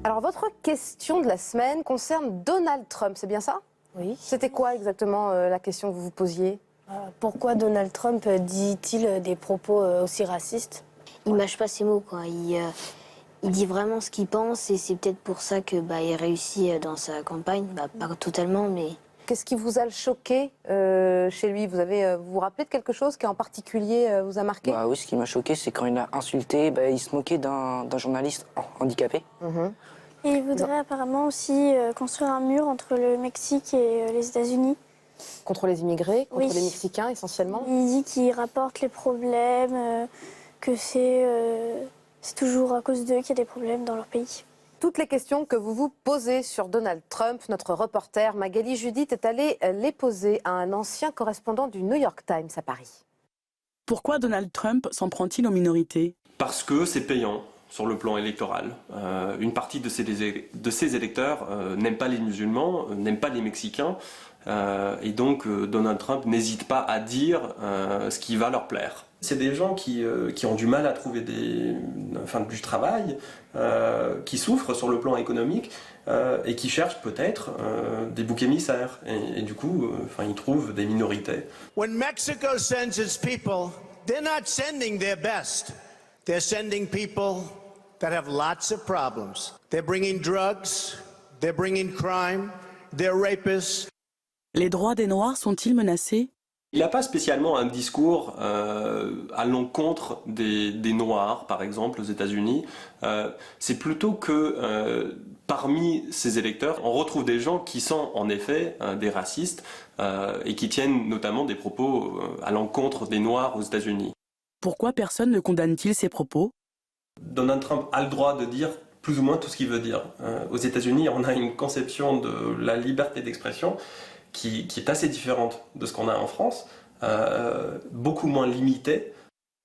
Alors, votre question de la semaine concerne Donald Trump, c'est bien ça? Oui. C'était quoi exactement la question que vous vous posiez? Pourquoi Donald Trump dit-il des propos aussi racistes? Il mâche pas ses mots, quoi. Il dit vraiment ce qu'il pense et c'est peut-être pour ça que il réussit dans sa campagne. Pas totalement, mais... Qu'est-ce qui vous a choqué chez lui? Vous vous rappelez de quelque chose qui en particulier vous a marqué? Oui, ce qui m'a choqué, c'est quand il a insulté, il se moquait d'un journaliste handicapé. Et il voudrait apparemment aussi construire un mur entre le Mexique et les États-Unis. Contre les immigrés, contre Oui. les Mexicains essentiellement? Il dit qu'il rapporte les problèmes, que c'est toujours à cause d'eux qu'il y a des problèmes dans leur pays. Toutes les questions que vous vous posez sur Donald Trump, notre reporter Magali Judith est allée les poser à un ancien correspondant du New York Times à Paris. Pourquoi Donald Trump s'en prend-il aux minorités? Parce que c'est payant sur le plan électoral. Une partie de ses électeurs n'aiment pas les musulmans, n'aiment pas les Mexicains, et donc Donald Trump n'hésite pas à dire ce qui va leur plaire. C'est des gens qui ont du mal à trouver du travail, qui souffrent sur le plan économique et qui cherchent peut-être des boucs émissaires. Et du coup, ils trouvent des minorités. When Mexico sends its people, they're not sending their best. They're sending people that have lots of problems. They're bringing drugs, they're bringing crime, they're rapists. Les droits des Noirs sont-ils menacés? Il n'a pas spécialement un discours à l'encontre des Noirs, par exemple, aux États-Unis. C'est plutôt que parmi ses électeurs, on retrouve des gens qui sont en effet des racistes et qui tiennent notamment des propos à l'encontre des Noirs aux États-Unis. Pourquoi personne ne condamne-t-il ces propos? Donald Trump a le droit de dire plus ou moins tout ce qu'il veut dire. Aux États-Unis, on a une conception de la liberté d'expression qui est assez différente de ce qu'on a en France, beaucoup moins limitée.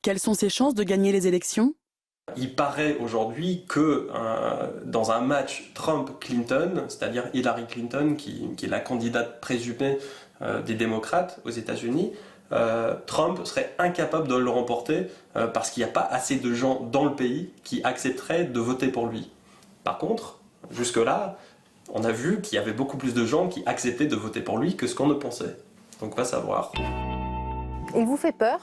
Quelles sont ses chances de gagner les élections? Il paraît aujourd'hui que dans un match Trump-Clinton, c'est-à-dire Hillary Clinton, qui est la candidate présumée des démocrates aux États-Unis, Trump serait incapable de le remporter parce qu'il n'y a pas assez de gens dans le pays qui accepteraient de voter pour lui. Par contre, jusque-là, on a vu qu'il y avait beaucoup plus de gens qui acceptaient de voter pour lui que ce qu'on ne pensait. Donc, va savoir. Il vous fait peur?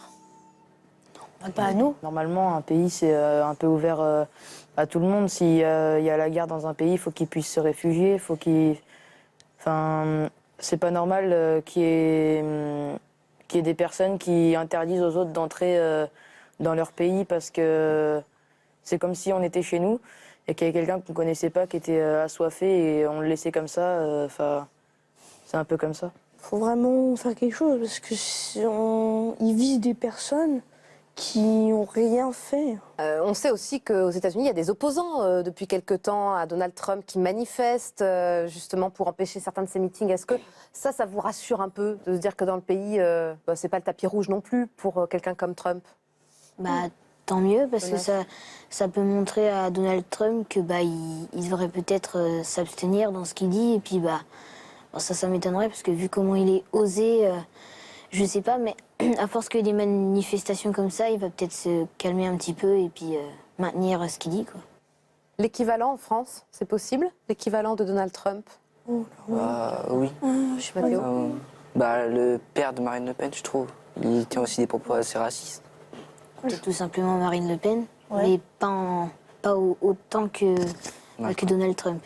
Pas à nous. Normalement, un pays, c'est un peu ouvert à tout le monde. S'il y a la guerre dans un pays, il faut qu'ils puissent se réfugier. C'est pas normal qu'il y ait des personnes qui interdisent aux autres d'entrer dans leur pays parce que c'est comme si on était chez nous et qu'il y avait quelqu'un qu'on connaissait pas qui était assoiffé et on le laissait comme ça. C'est un peu comme ça. Faut vraiment faire quelque chose parce que ils visent des personnes qui n'ont rien fait. On sait aussi qu'aux États-Unis, il y a des opposants depuis quelque temps à Donald Trump qui manifestent justement pour empêcher certains de ses meetings. Est-ce que ça vous rassure un peu de se dire que dans le pays, c'est pas le tapis rouge non plus pour quelqu'un comme Trump? Tant mieux, parce que ça peut montrer à Donald Trump que il devrait peut-être s'abstenir dans ce qu'il dit. Et puis ça m'étonnerait, parce que vu comment il est osé, je sais pas, mais à force qu'il y ait des manifestations comme ça, il va peut-être se calmer un petit peu et puis maintenir ce qu'il dit, quoi. L'équivalent en France, c'est possible? L'équivalent de Donald Trump? Oui. Je sais pas. Le père de Marine Le Pen, je trouve, il tient aussi des propos assez racistes. Peut-être tout simplement Marine Le Pen, Ouais. mais pas autant que Donald Trump.